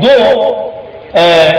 2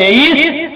23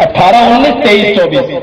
18, 19, 23, 24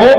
2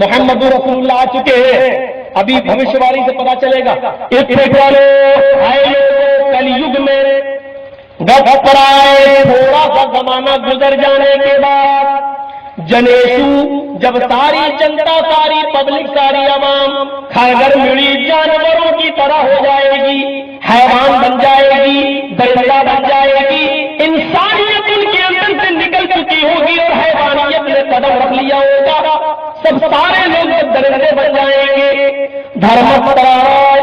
محمد رسول اللہ آ چکے ہیں. ابھی بھوشیوانی سے پتا چلے گا. کل یگ میں گھبرائے تھوڑا سا زمانہ گزر جانے کے بعد جنیشو جب ساری جنتا ساری پبلک ساری عوام کھر مڑی جانوروں کی طرح ہو جائے گی, حیوان بن جائے گی, درندہ بن جائے گی, انسانیت ان کے اندر سے نکل چکی ہوگی اور حیوانیت نے قدم رکھ لیا ہوگا. سب سارے لوگ درندے بن جائیں گے. دھرمتائے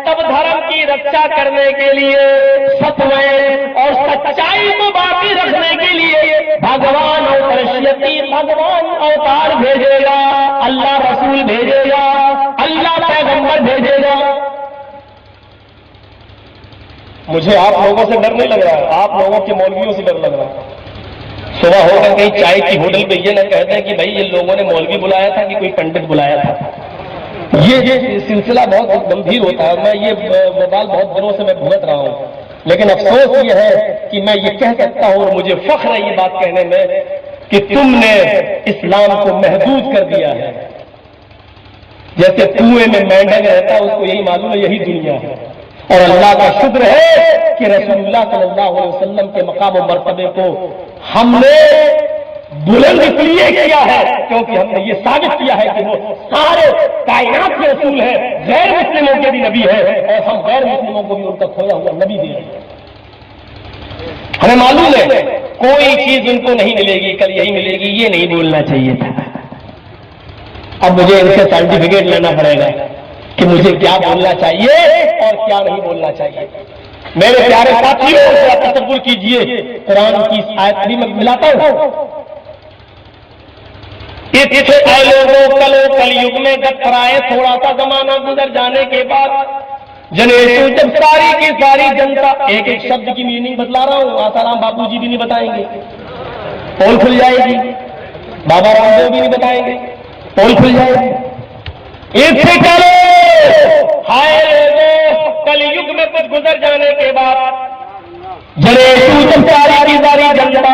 تب دھرم کی رکشا کرنے کے لیے ستویں اور سچائی کو باقی رکھنے کے لیے بھگوان بھگوان اوتار بھیجے گا, اللہ رسول بھیجے گا, اللہ پیغمبر بھیجے گا. مجھے آپ لوگوں سے ڈر نہیں لگ رہا, آپ لوگوں کے مولویوں سے ڈر لگ رہا. صبح ہو کر کہیں چائے کی ہوٹل پہ یہ نہ کہتے ہیں کہ بھائی یہ لوگوں نے مولوی بلایا تھا کہ کوئی پنڈت بلایا تھا. یہ سلسلہ بہت گمبھیر ہوتا ہے. میں یہ وبال بہت دنوں سے میں بھگت رہا ہوں, لیکن افسوس یہ ہے کہ میں یہ کہہ سکتا ہوں اور مجھے فخر ہے یہ بات کہنے میں کہ تم نے اسلام کو محدود کر دیا ہے. جیسے کنویں میں مینڈک رہتا ہے اس کو یہی معلوم ہے یہی دنیا ہے. اور اللہ کا شکر ہے کہ رسول اللہ صلی اللہ علیہ وسلم کے مقام و مرتبے کو ہم نے بلند اس لیے کیا ہے کیونکہ ہم نے یہ ثابت کیا ہے کہ وہ سارے کائنات کے رسول ہیں, غیر مسلموں کے بھی نبی ہے, اور ہم غیر مسلموں کو بھی ان کا کھویا ہوا نبی دے رہے ہیں. ہمیں معلوم ہے کوئی چیز ان کو نہیں ملے گی, کل یہی ملے گی. یہ نہیں بولنا چاہیے تھا. اب مجھے ان سے سرٹیفکیٹ لینا پڑے گا کہ مجھے کیا بولنا چاہیے اور کیا نہیں بولنا چاہیے. میرے پیارے ساتھیوں تصور کیجئے, قرآن کی آیت بھی میں ملاتا ہوں. کل یگ میں گھبرائے تھوڑا سا زمانہ گزر جانے کے بعد جنیشو جب ساری کی ساری جنتا, ایک ایک شبد کی میننگ بتلا رہا ہوں, آسارام بابو جی بھی نہیں بتائیں گے, پول کھل جائے گی. بابا رام دیو بھی نہیں بتائیں گے, پول کھل جائے گی. کل یگ میں کچھ گزر جانے کے بعد جنیشو جب ساری کی ساری جنتا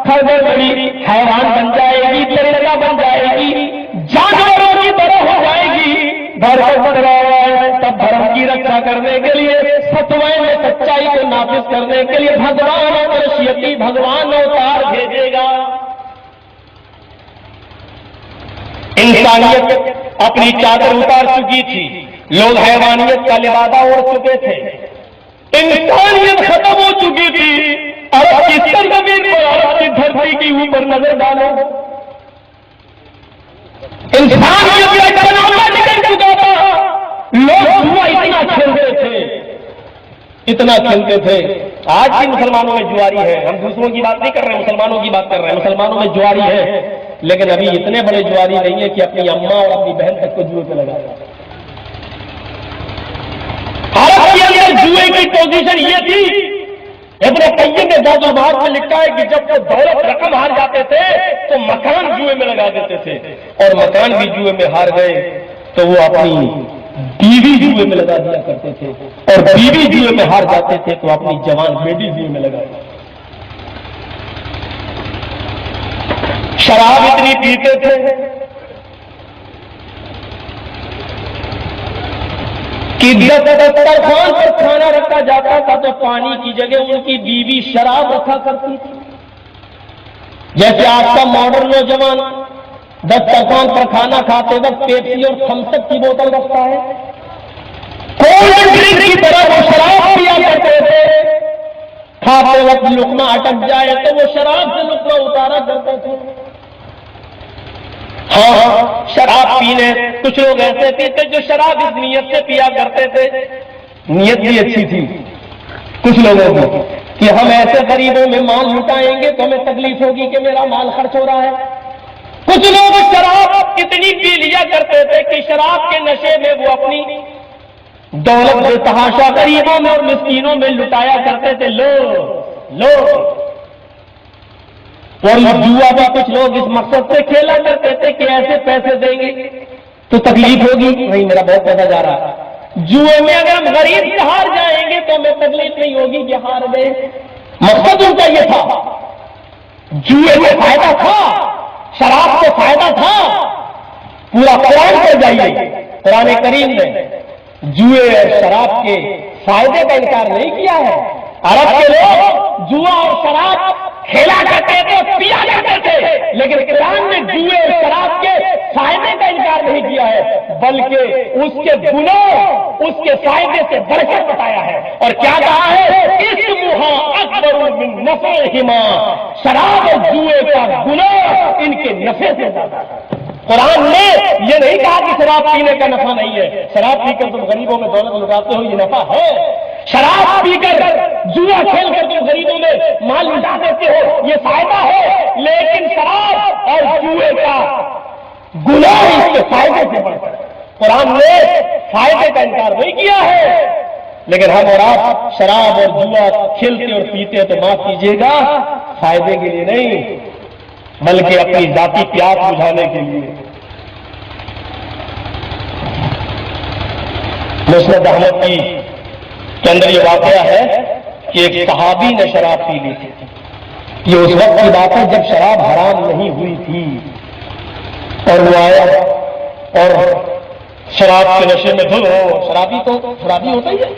کھڑبڑ بڑی حیوان بن جائے گی, درندہ بن جائے گی, جانوروں کی طرح ہو جائے گی. تب دھرم کی رکشا کرنے کے لیے ستویں میں سچائی کو نافذ کرنے کے لیے بھگوان اور بھگوان اوتار بھیجے گا. انسانیت اپنی چادر اتار چکی تھی, لوگ حیوانیت کا لبادہ اوڑھ چکے تھے, انسانیت ختم ہو چکی تھی. عرب کی سرزمین پر, عرب کی دھرتی کی اوپر نظر ڈالو, انسانیت کا ڈرامہ نکل چکا تھا. لوگ جوا اتنا کھیلتے تھے, اتنا کھیلتے تھے. آج بھی مسلمانوں میں جواری ہے, ہم دوسروں کی بات نہیں کر رہے ہیں, مسلمانوں کی بات کر رہے ہیں. مسلمانوں میں جواری ہے, لیکن ابھی اتنے بڑے جواری نہیں ہے کہ اپنی اماں اور اپنی بہن تک کو جوئے پہ لگا. عرب کے اندر جوئے کی پوزیشن یہ تھی, ابن قیم نے زاد المعاد میں لکھا ہے کہ جب وہ دولت رقم ہار جاتے تھے تو مکان جوئے میں لگا دیتے تھے, اور مکان بھی جوئے میں ہار گئے تو وہ اپنی بیوی جوئے میں لگا دیا کرتے تھے, اور بیوی جوئے میں ہار جاتے تھے تو اپنی جوان بیٹی جوئے میں لگا. شراب اتنی پیتے تھے کہ دسترخوان پر کھانا رکھا جاتا تھا تو پانی کی جگہ ان کی بیوی شراب رکھا کرتی تھی. جیسے آج کا ماڈرن نوجوان دسترخوان پر کھانا کھاتے وقت پیپسی اور تھمس اپ کی بوتل رکھتا ہے, کولڈ ڈرنک کی طرح وہ شراب پیا کرتے تھے. کھاتے وقت لقمہ اٹک جائے تو وہ شراب سے لقمہ اتارا کرتے تھے. ہاں شراب پینے کچھ لوگ ایسے پیتے جو شراب اس نیت سے پیا کرتے تھے, نیت بھی اچھی تھی کچھ لوگوں کی کہ ہم ایسے غریبوں میں مال لٹائیں گے تو ہمیں تکلیف ہوگی کہ میرا مال خرچ ہو رہا ہے. کچھ لوگ شراب اتنی پی لیا کرتے تھے کہ شراب کے نشے میں وہ اپنی دولت بے تحاشا غریبوں میں اور مسکینوں میں لٹایا کرتے تھے. لوگ اور جوا بھی کچھ لوگ اس مقصد سے کھیلا کرتے تھے کہ ایسے پیسے دیں گے تو تکلیف ہوگی, نہیں میرا بہت پیسہ جا رہا ہے. جوئے میں اگر ہم غریب سے ہار جائیں گے تو ہمیں تکلیف نہیں ہوگی کہ ہار گئے. مقصد ان کا یہ تھا, جوئے میں فائدہ تھا, شراب سے فائدہ تھا؟ پورا قرآن پر جائیے، قرآن کریم نے جوئے اور شراب کے فائدے کا انکار نہیں کیا ہے۔ عرب کے لوگ جوا اور شراب کھیلا کرتے تھے، پیا کرتے تھے، لیکن قرآن نے جوئے اور شراب کے فائدے کا انکار نہیں کیا ہے، بلکہ اس کے گناہ اس کے فائدے سے بڑھ کر بتایا ہے۔ اور کیا کہا ہے؟ اسمھا اکبر من نفعہما، شراب اور جوئے کا گناہ ان کے نفع سے زیادہ ہے۔ قرآن نے یہ نہیں کہا کہ شراب پینے کا نفع نہیں ہے، شراب پی کر تم غریبوں میں دولت لٹاتے ہو یہ نفع ہے، شراب پی کر جوا کھیل کر تم غریبوں میں مال لٹا دیتے ہو یہ فائدہ ہے، لیکن شراب اور جوئے کا گناہ اس کے فائدے سے بڑھ کر۔ قرآن نے فائدے کا انکار نہیں کیا ہے، لیکن ہم اور آپ شراب اور جوا کھیلتے اور پیتے تو معاف کیجیے گا فائدے کے لیے نہیں بلکہ اپنی ذاتی پیاس بجھانے کے لیے۔ مسند احمد کی کے اندر یہ واقعہ ہے کہ ایک صحابی نے شراب پی لی تھی۔ یہ اس وقت کی بات ہے جب شراب حرام نہیں ہوئی تھی، اور وہ آیا اور شراب کے نشے میں دھل ہو، شرابی تو شرابی ہوتا ہی ہے،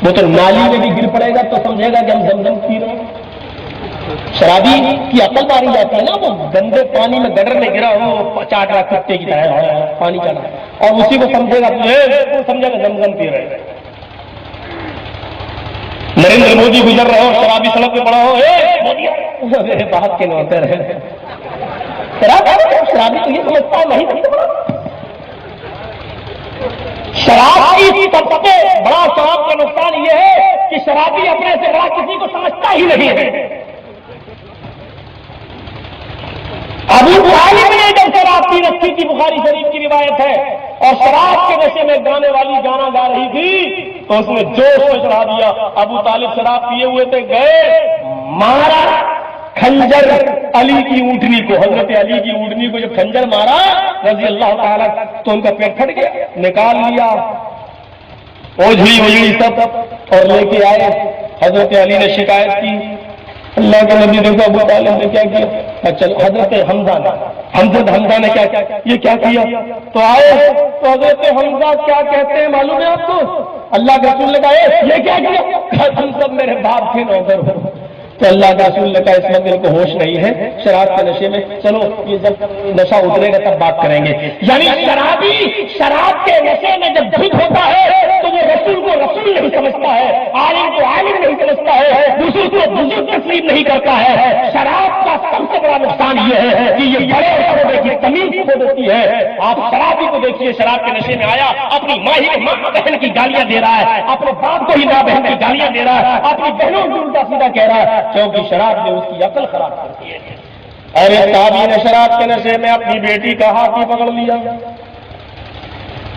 وہ تو نالی میں بھی گر پڑے گا تو سمجھے گا کہ ہم زمزم پی رہے ہیں۔ شرابی کی عقل ماری جاتی ہے نا، وہ گندے پانی میں گڈر میں گرا ہو چاٹ رہا کتے کی طرح پانی چلا، اور اسی کو سمجھے گا سمجھے گا زمزم پی رہے ہیں۔ نریندر مودی گزر رہے ہو، شرابی سڑک پہ پڑا ہو، بات کے نوتے رہے شرابی تو یہ سمجھتا ہے نہیں سمجھتا۔ شراب کی سب سے بڑا شراب کا نقصان یہ ہے کہ شرابی اپنے سے بڑا کسی کو سمجھتا ہی نہیں ہے۔ ابو طالب نے جب شراب پی رکھی تھی، بخاری شریف کی روایت ہے، اور شراب کے نشے میں گانے والی گانا گا رہی تھی تو اس نے جوش میں چڑھا دیا۔ ابو طالب شراب پیے ہوئے تھے، گئے مارا کھنجر علی کی اونٹنی کو، حضرت علی کی اونٹنی کو جب کھنجر مارا رضی اللہ تعالیٰ تو ان کا پیٹ پھٹ گیا، نکال لیا اوجھڑی اوجھڑی سب اور لے کے آئے۔ حضرت علی نے شکایت کی، اللہ کے نبی دیکھو ابو طالب نے کیا کیا۔ اچھا حضرت حمزہ نے کیا کیا، یہ کیا کیا؟ تو آئے تو حضرت حمزہ کیا کہتے ہیں معلوم ہے آپ کو؟ اللہ کے رسول نے کہا یہ کیا کیا؟ تم سب میرے باپ کے نوکر ہو۔ تو اللہ کے رسول نے کہا اس وقت ان کو ہوش نہیں ہے، شراب کے نشے میں، چلو یہ جب نشہ اترے گا تب بات کریں گے۔ یعنی شرابی شراب کے نشے میں جب دھت ہوتا ہے تو وہ رسول کو رسول نہیں سمجھتا ہے، عالم کو عالم نہیں سمجھتا ہے، بزرگ کو بزرگ تسلیم نہیں کرتا ہے۔ شراب کا سب سے بڑا نقصان یہ ہے کہ یہ بڑے بڑے کی تمیز کھو دیتی ہے۔ آپ شرابی کو دیکھیے، شراب کے نشے میں آیا، اپنی ماں بہن کی گالیاں دے رہا ہے، اپنے باپ کو ہی ماں بہن کی گالیاں دے رہا ہے، اپنی بہنوں کو الٹا سیدھا کہہ رہا ہے، کیونکہ شراب نے اس کی عقل خراب کر دی ہے۔ ارے صحابی نے شراب کے نشے میں اپنی بیٹی کا ہاتھ ہی پکڑ لیا،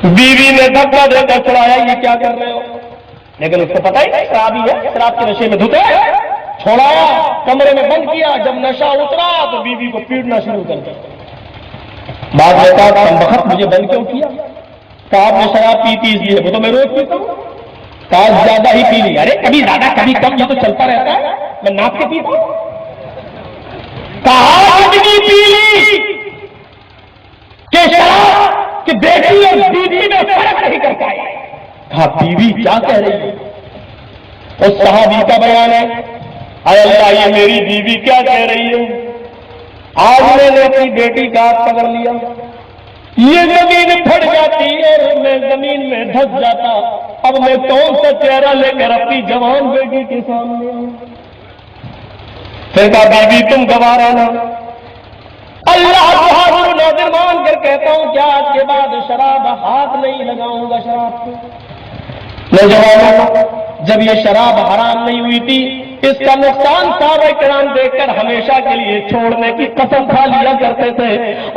بیوی نے دھکا دے کر چھڑایا، یہ کیا کر رہے ہو؟ لیکن اس کو پتا ہی نہیں شرابی ہے، شراب کے نشے میں دھتے، چھوڑایا، کمرے میں بند کیا۔ جب نشہ اترا تو بیوی کو پیٹنا شروع کر دیا۔ بعد میں کہا تم وقت مجھے بند کیوں کیا؟ کہا آپ نے شراب پی تھی اس لیے، وہ تو میں روز پیتا ہوں۔ کہا زیادہ ہی پی لی۔ ارے کبھی زیادہ کبھی کم، یہ تو چلتا رہتا ہے، میں ناپ کے پیتا ہوں۔ کہا اتنی پی لی کہ شراب کہ بیٹی اور بیوی میں فرق نہیں کر پائی۔ کہا بیوی کیا کہہ رہی ہے؟ اس صحابی کا بیان ہے، اے اللہ یہ میری بیوی کیا کہہ رہی ہے؟ آج میں نے اپنی بیٹی کا ہاتھ پکڑ لیا، یہ زمین پھٹ جاتی اور میں زمین میں دھس جاتا، اب میں کون سا چہرہ لے کر اپنی جوان بیٹی کے سامنے آؤں؟ پھر کہا بیوی تم گواہ رہنا، اللہ کو حاضر ناظر مان کر کہتا ہوں کہ آج کے بعد شراب ہاتھ نہیں لگاؤں گا شراب کو۔ نوجوانوں، جب یہ شراب حرام نہیں ہوئی تھی اس کا نقصان صحابہ کرام دیکھ کر ہمیشہ کے لیے چھوڑنے کی قسم کھا لیا کرتے تھے،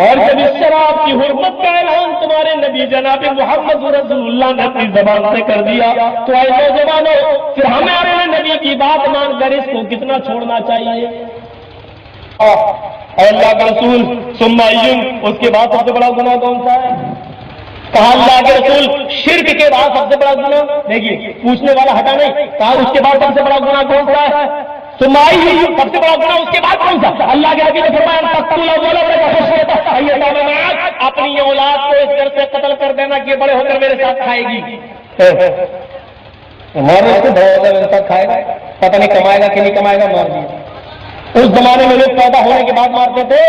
اور جب اس شراب کی حرمت کا اعلان تمہارے نبی جناب محمد رسول اللہ نے اپنی زبان سے کر دیا تو اے نوجوانوں پھر ہمیں اپنے نبی کی بات مان کر اس کو کتنا چھوڑنا چاہیے؟ اور اللہ کا رسول ثم اس کے بعد سب سے بڑا گناہ کون سا ہے؟ کہا اللہ کے رسول شرک کے بعد سب سے بڑا گناہ، دیکھیے پوچھنے والا ہٹا نہیں، کہا اس کے بعد سب سے بڑا گناہ کون سا ہے؟ تو مائی سب سے بڑا گناہ اس کے بعد کون سا؟ اللہ کے نبی نے فرمایا اپنی اولاد کو اس طرح سے قتل کر دینا کہ بڑے ہو کر میرے ساتھ کھائے گی. مارو اس کو بڑا ہو کر میرے ساتھ کھائے گا, پتہ نہیں کمائے گا کہ نہیں کمائے گا, مار دیا. اس زمانے میں لوگ پیدا ہونے کے بعد مارتے تھے,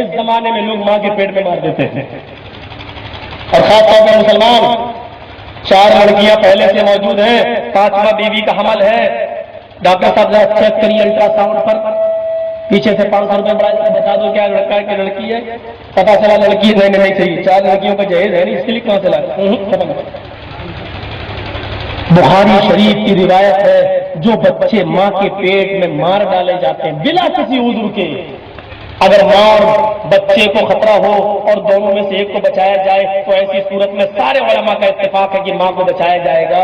اس زمانے میں لوگ ماں کے پیٹ میں مار دیتے تھے. اور خاص طور پر مسلمان 4 لڑکیاں پہلے سے موجود ہیں, 5واں بیوی کا حمل ہے. ڈاکٹر صاحب ذرا چیک کریے الٹرا ساؤنڈ پر, پیچھے سے 500 روپئے بڑھا بتا دو کیا لڑکا ہے کہ لڑکی ہے. پتا چلا لڑکی نہیں چاہیے, 4 لڑکیوں کا جہیز ہے نہیں, اس کے لیے کہاں سے لا. بخاری شریف کی روایت ہے, جو بچے ماں کے پیٹ میں مار ڈالے جاتے ہیں بلا کسی عذر کے, اگر ماں اور بچے کو خطرہ ہو اور دونوں میں سے ایک کو بچایا جائے تو ایسی صورت میں سارے علماء کا اتفاق ہے کہ ماں کو بچایا جائے گا,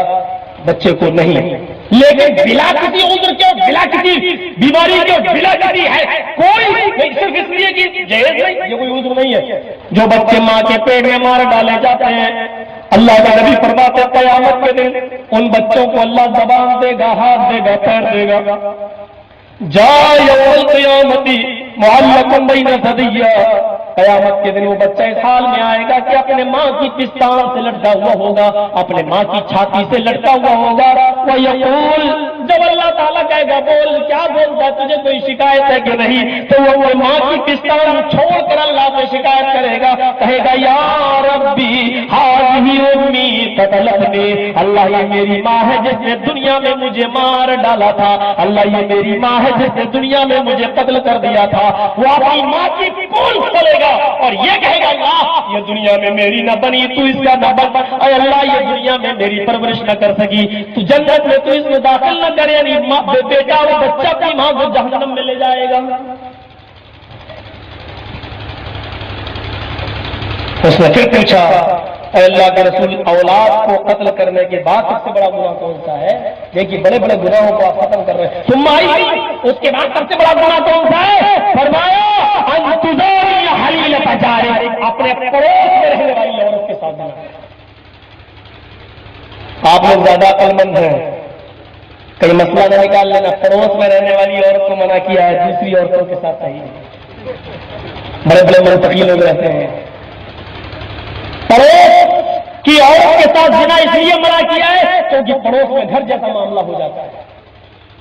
بچے کو نہیں. لیکن بلا کسی عذر کے, بلا کسی بیماری کے, بلا کسی ہے کوئی صرف اس لیے کہ جہیز نہیں, یہ کوئی عذر نہیں ہے. جو بچے ماں کے پیٹ میں مار ڈالے جاتے ہیں, اللہ کا نبی فرماتے ہیں قیامت کے دن ان بچوں کو اللہ زبان دے گا, ہاتھ دے گا, پیر دے گا. جا یوم القیامتی معلقا بین ثدیہ, قیامت کے دن وہ بچہ اس حال میں آئے گا کہ اپنے ماں کی پستان سے لٹکا ہوا ہوگا, اپنے ماں کی چھاتی سے لٹکا ہوا ہوگا. وہ یقول, جب اللہ تعالیٰ کہے گا بول, کیا بولتا, تجھے کوئی شکایت ہے کہ نہیں, تو وہ ماں کی پستان چھوڑ کر اللہ سے شکایت کرے گا, کہے گا یا ربی ہذہ امی قتلتنی, اللہ یہ میری ماں ہے جس نے دنیا میں مجھے مار ڈالا تھا, اللہ یہ میری ماں ہے جس نے دنیا میں مجھے قتل کر دیا تھا. وہ اپنی ماں کی پول کھولے گا اور یہ کہے گا اللہ یہ دنیا میں میری نہ بنی, تو اس کا نہ بن, اے اللہ یہ دنیا میں میری پرورش نہ کر سکی, تو جنت میں تو اس میں داخل نہ کرے, یعنی بیٹا اور بچہ اپنی ماں کو جہنم میں لے جائے گا. اس نے پھر پوچھا اے اللہ کے رسول, اولاد کو قتل کرنے کے بعد سب سے بڑا گناہ کون سا ہے؟ دیکھیے بڑے بڑے گناہوں کو آپ ختم کر رہے ہیں. ثم آئی, اس کے بعد سب سے بڑا گناہ کون سا ہے؟ فرمایا ان تزاری حلیلۃ جارک, اپنے پڑوس میں رہنے والی عورت کے ساتھ زنا. آپ لوگ زیادہ عقل مند ہیں, کئی مسئلہ نہ نکال لینا. پڑوس میں رہنے والی عورت کو منع کیا ہے, دوسری عورتوں کے ساتھ صحیح ہے. بڑے بڑے منطقی لوگ رہتے ہیں. پڑوس کی عورت کے ساتھ زنا اس لیے منع کیا ہے کیونکہ پڑوس میں گھر جیسا معاملہ ہو جاتا ہے.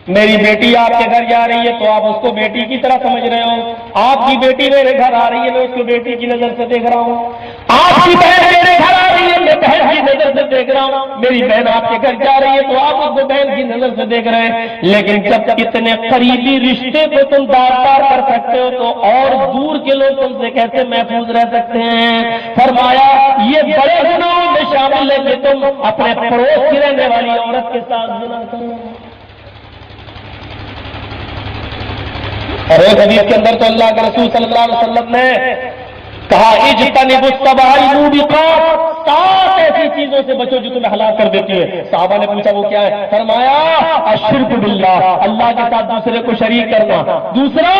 میری بیٹی آپ کے گھر جا رہی ہے تو آپ اس کو بیٹی کی طرح سمجھ رہے ہو, آپ کی بیٹی میرے گھر آ رہی ہے میں اس کو بیٹی کی نظر سے دیکھ رہا ہوں, آپ کی بہن میرے گھر آ رہی ہے میں بہن کی نظر سے دیکھ رہا ہوں, میری بہن آپ کے گھر جا رہی ہے تو آپ اس کو بہن کی نظر سے دیکھ رہے ہیں. لیکن جب اتنے قریبی رشتے کو تم دار کر سکتے ہو تو اور دور کے لوگ تم سے کیسے محفوظ رہ سکتے ہیں؟ فرمایا یہ بڑے گناہوں میں شامل ہے کہ تم اپنے پڑوس کی رہنے والی عورت کے ساتھ زنا کرو. اور ایک حدیث کے اندر تو اللہ کے رسول صلی اللہ علیہ وسلم نے کہا اجتنبوا السبع الموبقات, 7 ایسی چیزوں سے بچو جو تمہیں ہلاک کر دیتی ہے. صحابہ نے پوچھا وہ کیا ہے؟ فرمایا الشرک باللہ, اللہ کے ساتھ دوسرے کو شریک کرنا. دوسرا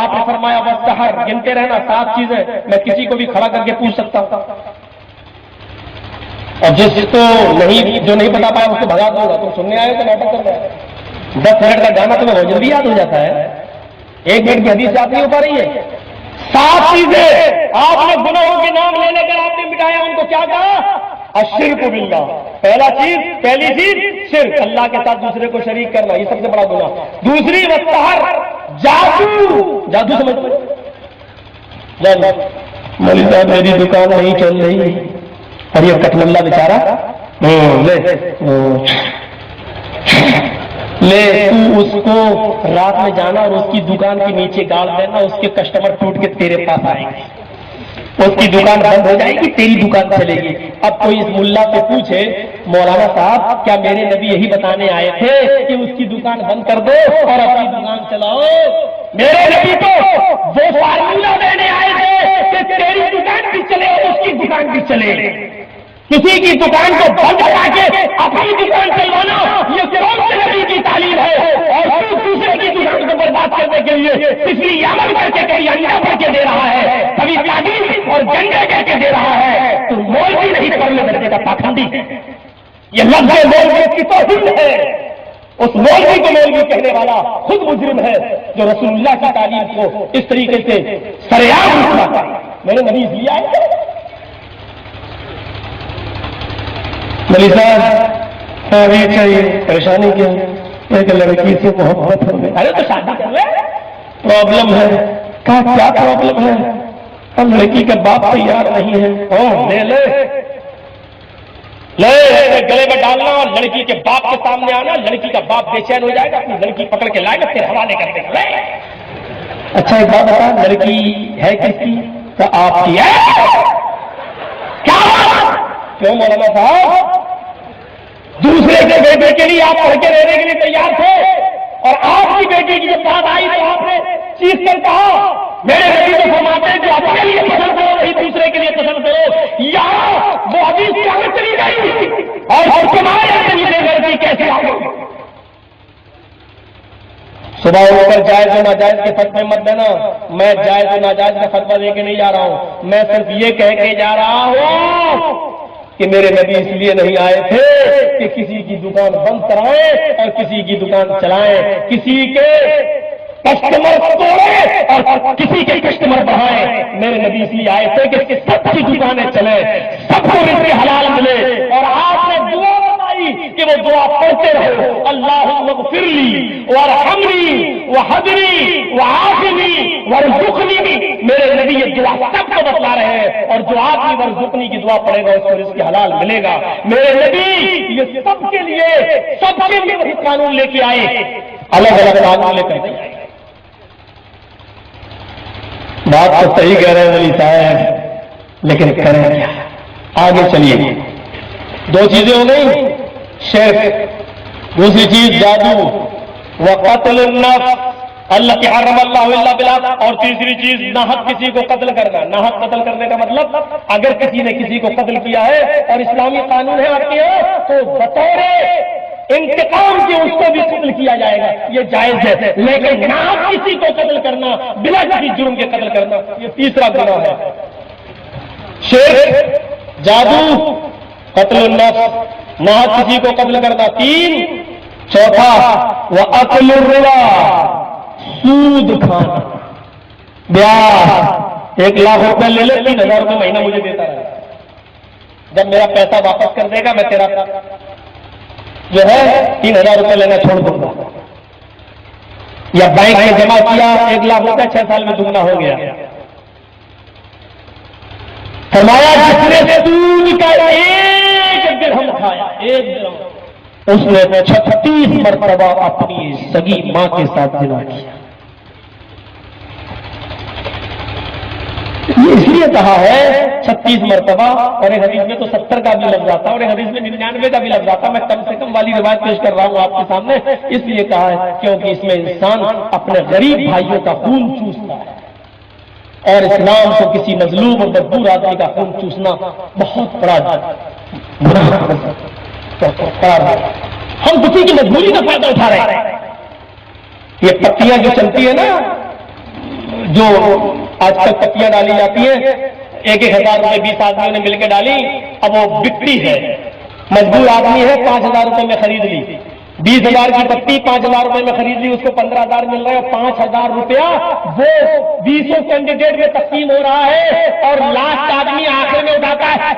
آپ نے فرمایا والسحر, گنتے رہنا 7 چیزیں, میں کسی کو بھی کھڑا کر کے پوچھ سکتا ہوں, اور جس کو نہیں جو نہیں بتا پایا اس کو بھگا دوں گا. تم سننے آئے تو ناٹک کر رہے ہیں. 10 منٹ کا گانا تمہیں بہت جلدی یاد ہو جاتا ہے, 1 منٹ کی حدیث یاد نہیں ہو پا رہی ہے. 7 چیزیں آپ نے گناہوں کے نام لے کر آپ نے مٹایا, ان کو کیا کہا؟ الشرک باللہ. پہلی چیز شرک, اللہ کے ساتھ دوسرے کو شریک کرنا, یہ سب سے بڑا گناہ. دوسری والسحر, جادو سمجھ مولوی صاحب میری دکان نہیں چل رہی, ارے کٹن اللہ بیچارہ لے تو اس کو رات میں جانا اور اس کی دکان کے نیچے گاڑ دینا, اس کے کسٹمر ٹوٹ کے تیرے پاس آئیں گے, اس کی دکان بند ہو جائے گی, تیری دکان چلے گی. اب کوئی اس ملا سے پوچھے مولانا صاحب کیا میرے نبی یہی بتانے آئے تھے کہ اس کی دکان بند کر دو اور اپنی دکان چلاؤ؟ میرے نبی تو وہ فارمولا دینے آئے تھے کہ تیری دکان بھی چلے اور اس کی دکان بھی چلے. کسی کی دکان کو بند کرا کے اپنی دکان چلوانا یہ کون سے نبی کی تعلیم ہے؟ اور دوسرے کی دکان کو برباد کرنے کے لیے پچھلی یامن کر کے کہیں انڈا بھر کے دے رہا ہے, کبھی تعلیم اور جنڈے کہہ کے دے رہا ہے. تو مولوی نہیں پڑھنے لگنے کا پاکھنڈی ہے, یہ لفظ مولوی کی توہین ہے. اس مولوی کو مولوی کہنے والا خود مجرم ہے جو رسول اللہ کی تعلیم کو اس طریقے سے سریعام اٹھاتا ہے. میرے نبی لیا ہے ملی صاحب ابھی چاہیے پریشانی کیا ایک لڑکی سے محبت ہو گئی. ارے تو شادی کر لے, پرابلم ہے. کہا کیا پرابلم ہے؟ ہم لڑکی کا باپ تیار نہیں ہے. لے گلے میں ڈالنا اور لڑکی کے باپ کے سامنے آنا. لڑکی کا باپ بے چین ہو جائے گا, اپنی لڑکی پکڑ کے لائے گا, پھر حوالے کر دے گا. اچھا ایک بات بتا, لڑکی ہے کس کی؟ تو آپ کی ہے. کیا کیوں مولانا صاحب دوسرے کے بیٹے کے لیے آپ پڑھ کے رہنے کے لیے تیار تھے, اور آپ کی بیٹی کی جب بات آئی تو آپ نے چیز کر کہا میرے نبی تو فرماتے ہیں جو اپنے لیے پسند کرو وہی دوسرے کے لیے پسند کرو. یا وہ حدیث کیا چلی گئی اور تمہارے لڑکی کیسے آ گئی؟ صبح اٹھ کر جائز و ناجائز کے فتوے مت دینا. میں جائز و ناجائز کا فتویٰ دے کے نہیں جا رہا ہوں, میں صرف یہ کہہ کے جا رہا ہوں کہ میرے نبی اس لیے نہیں آئے تھے کہ کسی کی دکان بند کرائیں اور کسی کی دکان چلائیں, کسی کے کسٹمر توڑیں اور کسی کے کسٹمر بڑھائیں. میرے نبی اس لیے آئے تھے کہ سب کی دکانیں چلیں, سب کو رزق حلال ملے. اور آپ نے دعا بتائی کہ وہ دعا پڑھتے رہو, اللہم اغفر لی وارحمنی وہدنی وعافنی وارزقنی. میرے نبی یہ دعا سب کو بتلا رہے ہیں, اور جو آدمی وارزقنی کی دعا پڑھے گا اس کو رزق حلال ملے گا. میرے نبی یہ سب کے لیے وہی قانون لے کے آئے, الگ الگ قانون لے کر آئے. بات تو صحیح کہہ رہے ہیں ولی صاحب, لیکن کریں کیا؟ آگے چلیے. دو چیزیں ہو گئی, شرک, دوسری چیز جادو, وقتل النفس اللہ کے حرم اللہ الا بالحق, اور تیسری چیز ناحق کسی کو قتل کرنا. ناحق قتل کرنے کا مطلب اگر کسی نے کسی کو قتل کیا ہے اور اسلامی قانون ہے آپ کے یہاں تو بطور انتقام کے اس کو بھی قتل کیا جائے گا, یہ جائز ہے. لیکن ناحق کسی کو قتل کرنا, بلا کسی جرم کے قتل کرنا, یہ تیسرا گناہ ہے. شرک, جادو, قتل النفس, ناحق کسی کو قتل کرنا. تین. چوتھا وَأَكْلُ الرِّبَا, سود کھانا. بیاہ 1,00,000 روپے لے لے, 3,000 روپے مہینہ مجھے دیتا ہے. جب میرا پیسہ واپس کر دے گا میں تیرا جو ہے 3,000 روپے لینا چھوڑ دوں گا. یا بینک میں جمع کیا 1,00,000 روپے 6 سال میں دگنا ہو گیا. فرمایا جس نے سود کا 1 درہم کھایا, 1 درہم, اس نے 36 مرتبہ اپنی سگی ماں کے ساتھ زنا کیا. یہ اس لیے کہا ہے 36 مرتبہ, اور ایک حدیث میں تو 70 کا بھی لفظ آتا ہے, اور ایک حدیث میں 99 کا بھی لفظ آتا ہے. میں کم سے کم والی روایت پیش کر رہا ہوں آپ کے سامنے, اس لیے کہا ہے کیونکہ اس میں انسان اپنے غریب بھائیوں کا خون چوستا ہے, اور اسلام کو کسی مظلوم اور مجبور آدمی کا خون چوسنا بہت بڑا گناہ ہے. ہم کسی کی مجبوری کا فائدہ اٹھا رہے ہیں. یہ پتیاں جو چلتی ہے نا, جو آج کل پتیاں ڈالی جاتی ہیں, 1,000 روپے 20 آدمیوں نے مل کے ڈالی, اب وہ بکتی ہے. مجبور آدمی ہے 5,000 روپے میں خرید لی, 20,000 کی پتی 5,000 روپے میں خرید لی, اس کو 15,000 مل رہا ہے. 5,000 روپیہ وہ 20 کینڈیڈیٹ میں تقسیم ہو رہا ہے, اور لاسٹ آدمی آخر میں اٹھاتا ہے.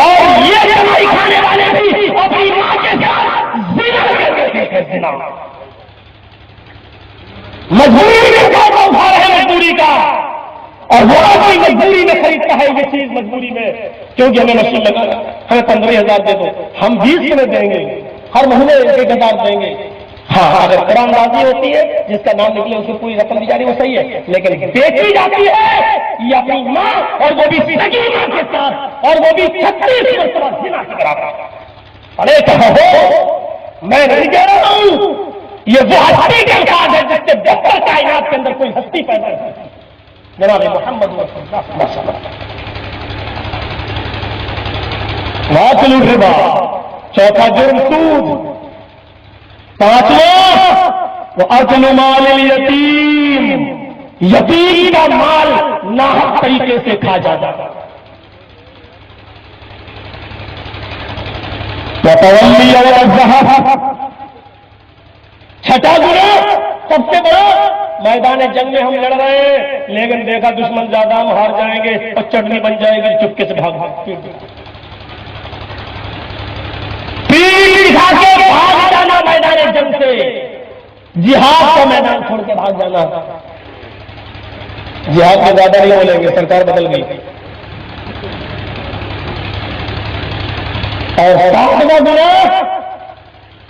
اور یہ کمائی کھانے والے بھی اپنی ماں کے ساتھ زنا کرتے ہیں. مجبوری میں پیسہ اٹھا رہے ہیں, مجبوری کا, اور وہ آدمی مجبوری میں خریدتا ہے یہ چیز مجبوری میں, کیونکہ ہمیں مشین لگا, ہمیں 15,000 دے دو, ہم 20 میں دیں گے, ہر مہینے 1,000 دیں گے. ہاں اگر قرآن راضی ہوتی ہے, جس کا نام نکلے اس کو پوری رقم دی جا رہی, وہ صحیح ہے. لیکن بیچی جاتی ہے یہ اپنی ماں, اور وہ بھی سگی ماں کے ساتھ, اور وہ بھی 36 مرتبہ زنا کے برابر. ارے کہو میں نہیں کہہ رہا ہوں, یہ وہ ہستی کے الفاظ ہے جس سے بہتر کائنات کے اندر کوئی ہستی پیدا ہے, جناب محمد رسول اللہ صلی اللہ علیہ وسلم. وَأَكْلُ الرِّبَا, چوتھا جرم سود. 5واں وَأَكْلُ مَالِ الْيَتِيمِ, یتیم کا مال ناحق طریقے سے کھا جاتا. وتولی والذهب، چھٹا گناہ سب سے بڑا، میدان جنگ میں ہم لڑ رہے ہیں لیکن دیکھا دشمن زیادہ، ہم ہار جائیں گے اور چٹنی بن جائے گی، چپکے سے بھاگ پیٹ دکھا کے بھاگ جانا میدان جنگ سے، جہاد کا میدان چھوڑ کے بھاگ جانا۔ جہاد میں زیادہ نہیں بولیں گے، سرکار بدل گئی۔ اور ساتواں گناہ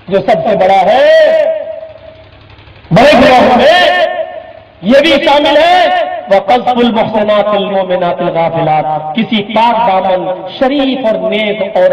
جو سب سے بڑا ہے، بڑے گناہوں میں یہ بھی شامل ہے، وَقَذْفُ الْمُحْصَنَاتِ الْمُؤْمِنَاتِ الْغَافِلَاتِ، کسی پاک دامن شریف اور نیک اور